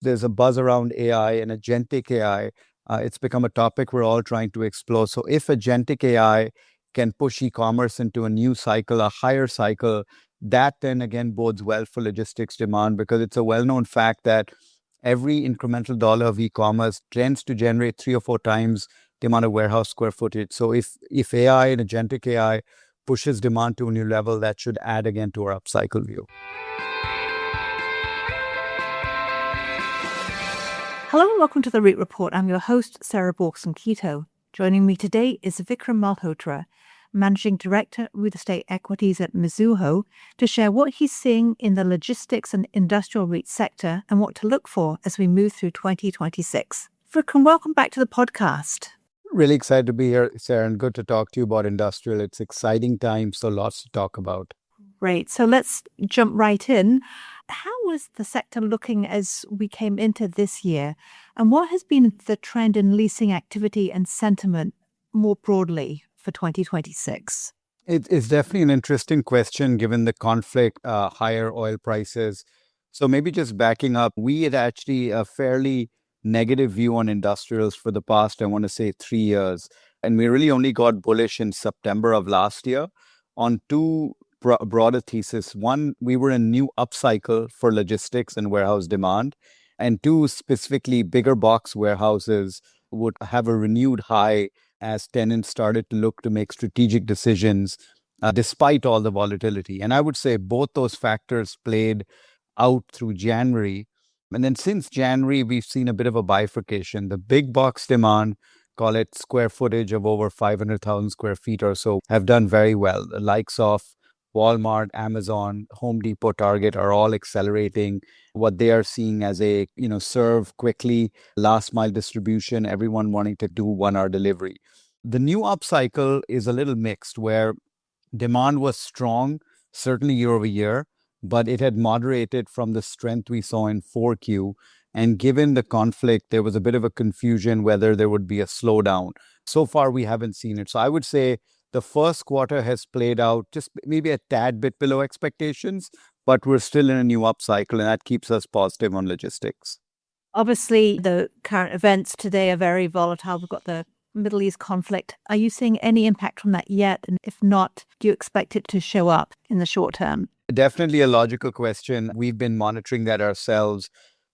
there's a buzz around AI and agentic AI. It's become a topic we're all trying to explore. So if agentic AI can push e-commerce into a new cycle, a higher cycle, that then again bodes well for logistics demand, because it's a well-known fact that every incremental dollar of e-commerce tends to generate 3 or 4 times the amount of warehouse square footage. So if AI and agentic AI pushes demand to a new level, that should add again to our upcycle view. Hello and welcome to the REIT Report. I'm your host, Sarah Borkson-Keto. Joining me today is Vikram Malhotra, Managing Director, Real Estate Equities at Mizuho, to share what he's seeing in the logistics and industrial REIT sector and what to look for as we move through 2026. Vikram, welcome back to the podcast. Really excited to be here, Sarah, and good to talk to you about industrial. It's exciting times, so lots to talk about. Great. So let's jump right in. How was the sector looking as we came into this year? And what has been the trend in leasing activity and sentiment more broadly for 2026? It's definitely an interesting question given the conflict, higher oil prices. So maybe just backing up, we had actually a fairly negative view on industrials for the past, I want to say, 3 years. And we really only got bullish in September of last year on two broader thesis. One, we were in a new upcycle for logistics and warehouse demand. And two, specifically, bigger box warehouses would have a renewed high as tenants started to look to make strategic decisions despite all the volatility. And I would say both those factors played out through January. And then since January, we've seen a bit of a bifurcation. The big box demand, call it square footage of over 500,000 square feet or so, have done very well. The likes of Walmart, Amazon, Home Depot, Target are all accelerating what they are seeing as a, serve quickly, last mile distribution, everyone wanting to do 1 hour delivery. The new upcycle is a little mixed, where demand was strong, certainly year over year, but it had moderated from the strength we saw in 4Q. And given the conflict, there was a bit of a confusion whether there would be a slowdown. So far, we haven't seen it. So I would say the first quarter has played out just maybe a tad bit below expectations, but we're still in a new upcycle, and that keeps us positive on logistics. Obviously, the current events today are very volatile. We've got the Middle East conflict. Are you seeing any impact from that yet? And if not, do you expect it to show up in the short term? Definitely a logical question. We've been monitoring that ourselves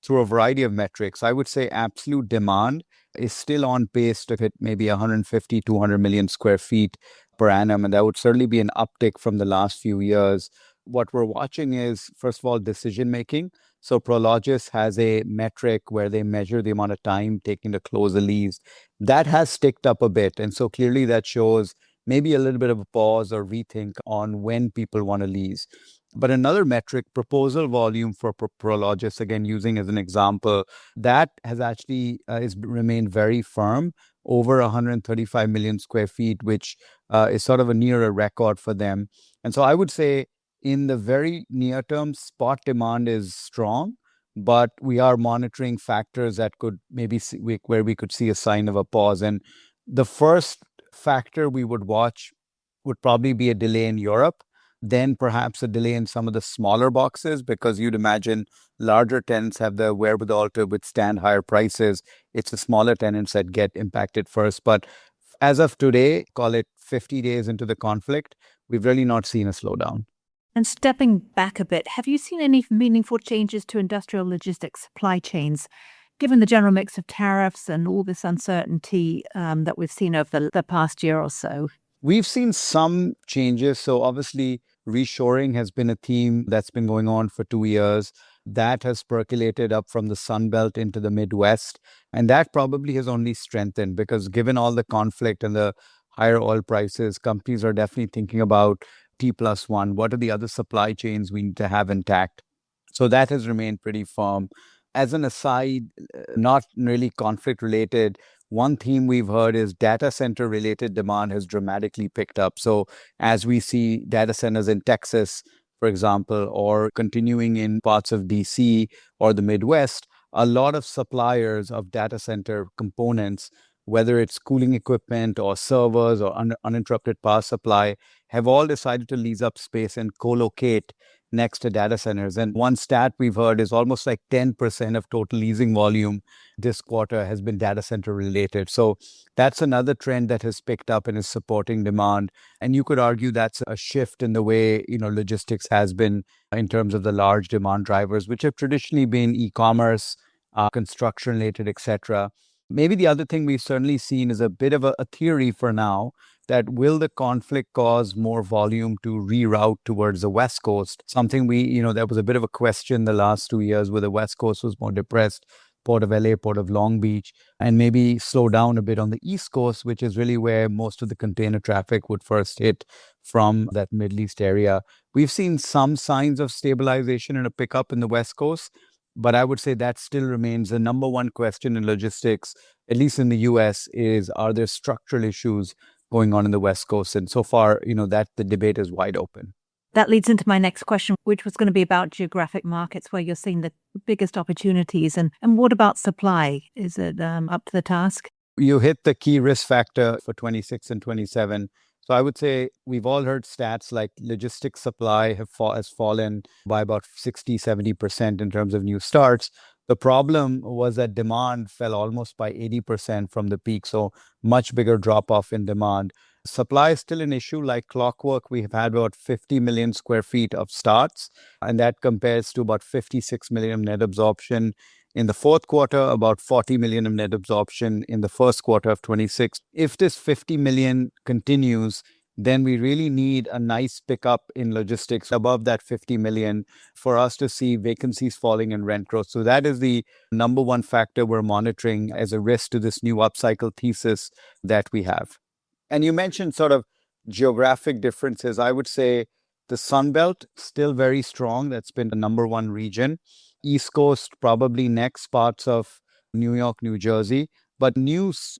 through a variety of metrics. I would say absolute demand is still on pace to hit maybe 150, 200 million square feet per annum. And that would certainly be an uptick from the last few years. What we're watching is, first of all, decision making. So Prologis has a metric where they measure the amount of time taking to close a lease. That has ticked up a bit. And so clearly that shows maybe a little bit of a pause or rethink on when people want to lease. But another metric, proposal volume for Prologis, again, using as an example, that has actually remained very firm, over 135 million square feet, which is sort of a near a record for them. And so I would say in the very near term, spot demand is strong, but we are monitoring factors that could maybe where we could see a sign of a pause. And the first factor we would watch would probably be a delay in Europe, then perhaps a delay in some of the smaller boxes, because you'd imagine larger tenants have the wherewithal to withstand higher prices. It's the smaller tenants that get impacted first. But as of today, call it 50 days into the conflict, we've really not seen a slowdown. And stepping back a bit, have you seen any meaningful changes to industrial logistics supply chains, given the general mix of tariffs and all this uncertainty that we've seen over the past year or so? We've seen some changes. So obviously, reshoring has been a theme that's been going on for 2 years. That has percolated up from the Sun Belt into the Midwest. And that probably has only strengthened, because given all the conflict and the higher oil prices, companies are definitely thinking about T+1. What are the other supply chains we need to have intact? So that has remained pretty firm. As an aside, not really conflict related, one theme we've heard is data center related demand has dramatically picked up. So as we see data centers in Texas, for example, or continuing in parts of DC or the Midwest, a lot of suppliers of data center components, whether it's cooling equipment or servers or uninterrupted power supply, have all decided to lease up space and co-locate next to data centers. And one stat we've heard is almost like 10% of total leasing volume this quarter has been data center related. So that's another trend that has picked up and is supporting demand. And you could argue that's a shift in the way, logistics has been in terms of the large demand drivers, which have traditionally been e-commerce, construction related, etc. Maybe the other thing we've certainly seen is a bit of a theory for now that will the conflict cause more volume to reroute towards the West Coast? Something that was a bit of a question the last 2 years where the West Coast was more depressed, Port of LA, Port of Long Beach, and maybe slow down a bit on the East Coast, which is really where most of the container traffic would first hit from that Middle East area. We've seen some signs of stabilization and a pickup in the West Coast, but I would say that still remains the number one question in logistics, at least in the US, is are there structural issues going on in the West Coast? And so far, that the debate is wide open. That leads into my next question, which was going to be about geographic markets where you're seeing the biggest opportunities. And what about supply? Is it up to the task? You hit the key risk factor for 26 and 27. So I would say we've all heard stats like logistics supply has fallen by about 60, 70% in terms of new starts. The problem was that demand fell almost by 80% from the peak. So much bigger drop off in demand. Supply is still an issue. Like clockwork, we have had about 50 million square feet of starts, and that compares to about 56 million net absorption in the fourth quarter, about 40 million of net absorption in the first quarter of 26. If this 50 million continues, then we really need a nice pickup in logistics above that 50 million for us to see vacancies falling and rent growth. So that is the number one factor we're monitoring as a risk to this new upcycle thesis that we have. And you mentioned sort of geographic differences. I would say the Sun Belt still very strong. That's been the number one region. East Coast, probably next, parts of New York, New Jersey. But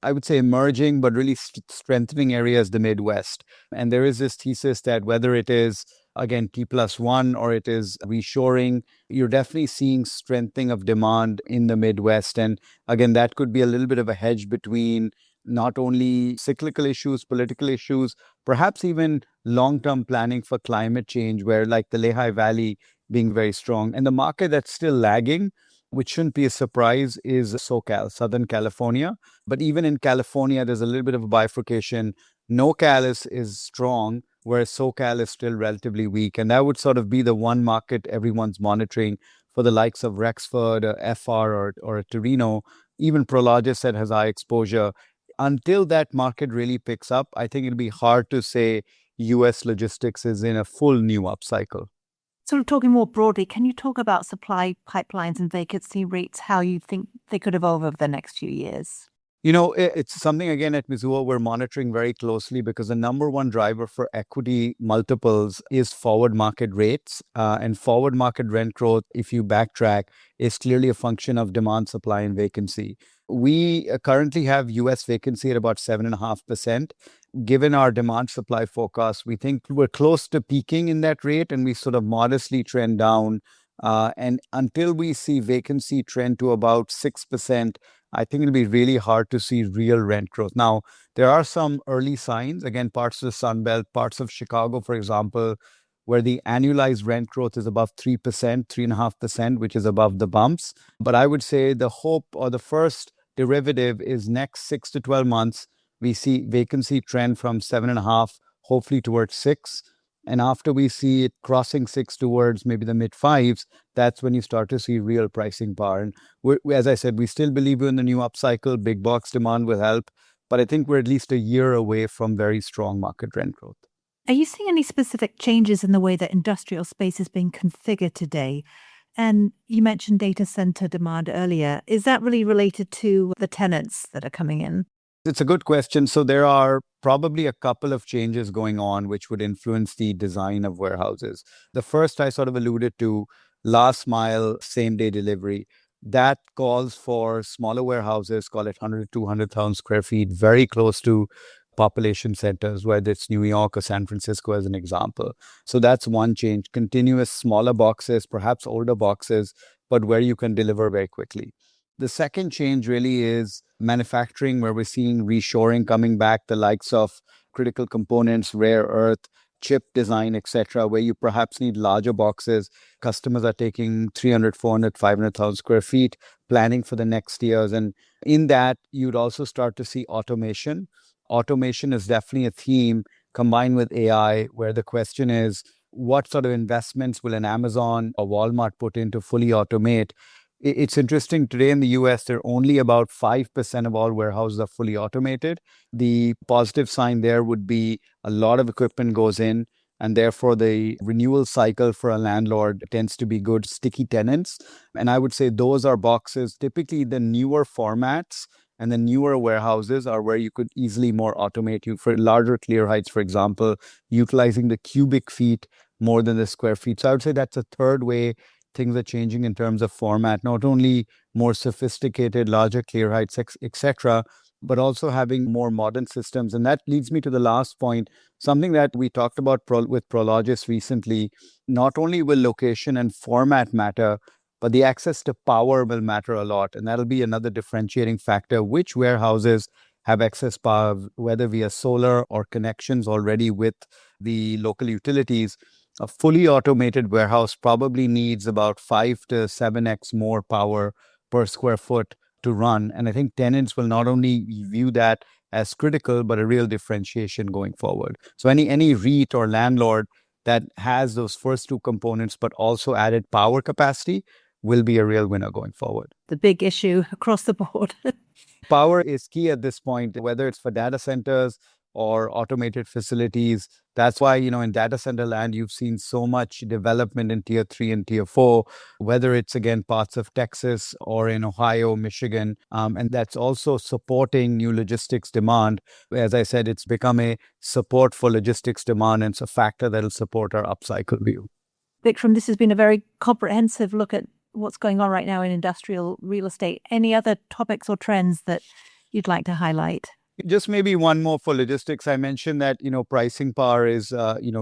I would say emerging, but really strengthening areas, the Midwest. And there is this thesis that whether it is, again, T+1 or it is reshoring, you're definitely seeing strengthening of demand in the Midwest. And again, that could be a little bit of a hedge between not only cyclical issues, political issues, perhaps even long-term planning for climate change, where like the Lehigh Valley being very strong. And the market that's still lagging, which shouldn't be a surprise, is SoCal, Southern California. But even in California, there's a little bit of a bifurcation. NoCal is strong, whereas SoCal is still relatively weak. And that would sort of be the one market everyone's monitoring for the likes of Rexford, FR, or Torino. Even Prologis that has high exposure. Until that market really picks up, I think it'll be hard to say US logistics is in a full new upcycle. Sort of talking more broadly, can you talk about supply pipelines and vacancy rates, how you think they could evolve over the next few years? It's something, again, at Mizuho we're monitoring very closely because the number one driver for equity multiples is forward market rates. And forward market rent growth, if you backtrack, is clearly a function of demand, supply, and vacancy. We currently have US vacancy at about 7.5%. Given our demand supply forecast, we think we're close to peaking in that rate and we sort of modestly trend down. And until we see vacancy trend to about 6%, I think it'll be really hard to see real rent growth. Now, there are some early signs, again, parts of the Sun Belt, parts of Chicago, for example, where the annualized rent growth is above 3%, 3.5%, which is above the bumps. But I would say the hope or the first derivative is next 6 to 12 months, we see vacancy trend from 7.5, hopefully towards 6. And after we see it crossing 6 towards maybe the mid fives, that's when you start to see real pricing power. And as I said, we still believe in the new upcycle. Big box demand will help. But I think we're at least a year away from very strong market rent growth. Are you seeing any specific changes in the way that industrial space is being configured today? And you mentioned data center demand earlier. Is that really related to the tenants that are coming in? It's a good question. So there are probably a couple of changes going on which would influence the design of warehouses. The first I sort of alluded to, last mile, same day delivery. That calls for smaller warehouses, call it 100 to 200,000 square feet, very close to population centers, whether it's New York or San Francisco as an example. So that's one change. Continuous smaller boxes, perhaps older boxes, but where you can deliver very quickly. The second change really is manufacturing, where we're seeing reshoring coming back, the likes of critical components, rare earth, chip design, etc., where you perhaps need larger boxes. Customers are taking 300, 400, 500,000 square feet, planning for the next years. And in that, you'd also start to see automation. Automation is definitely a theme combined with AI, where the question is, what sort of investments will an Amazon or Walmart put in to fully automate? It's interesting, today in the US, there are only about 5% of all warehouses are fully automated. The positive sign there would be a lot of equipment goes in, and therefore the renewal cycle for a landlord tends to be good, sticky tenants. And I would say those are boxes, typically the newer formats and the newer warehouses are where you could easily more automate. You for larger clear heights, for example, utilizing the cubic feet more than the square feet. So I would say that's a third way things are changing in terms of format, not only more sophisticated, larger clear heights, etc., but also having more modern systems. And that leads me to the last point, something that we talked about with Prologis recently. Not only will location and format matter, but the access to power will matter a lot. And that'll be another differentiating factor. Which warehouses have excess power, whether via solar or connections already with the local utilities? A fully automated warehouse probably needs about 5 to 7x more power per square foot to run. And I think tenants will not only view that as critical, but a real differentiation going forward. So any REIT or landlord that has those first two components, but also added power capacity, will be a real winner going forward. The big issue across the board. Power is key at this point, whether it's for data centers or automated facilities. That's why, in data center land, you've seen so much development in tier 3 and tier 4, whether it's, again, parts of Texas or in Ohio, Michigan. And that's also supporting new logistics demand. As I said, it's become a support for logistics demand, and it's a factor that will support our upcycle view. Vikram, this has been a very comprehensive look at what's going on right now in industrial real estate. Any other topics or trends that you'd like to highlight? Just maybe one more for logistics. I mentioned that, pricing power is,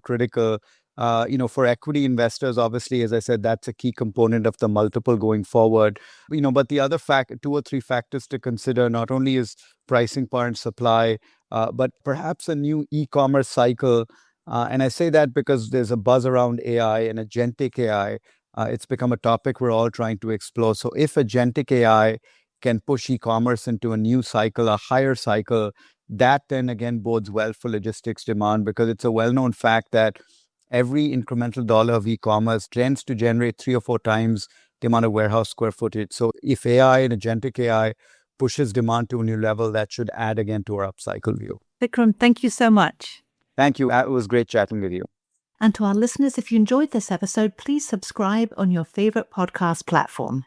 critical. For equity investors, obviously, as I said, that's a key component of the multiple going forward. But the other two or three factors to consider, not only is pricing power and supply, but perhaps a new e-commerce cycle. And I say that because there's a buzz around AI and agentic AI. It's become a topic we're all trying to explore. So if agentic AI can push e-commerce into a new cycle, a higher cycle, that then again bodes well for logistics demand, because it's a well-known fact that every incremental dollar of e-commerce tends to generate 3 or 4 times the amount of warehouse square footage. So if AI and agentic AI pushes demand to a new level, that should add again to our upcycle view. Vikram, thank you so much. Thank you. It was great chatting with you. And to our listeners, if you enjoyed this episode, please subscribe on your favorite podcast platform.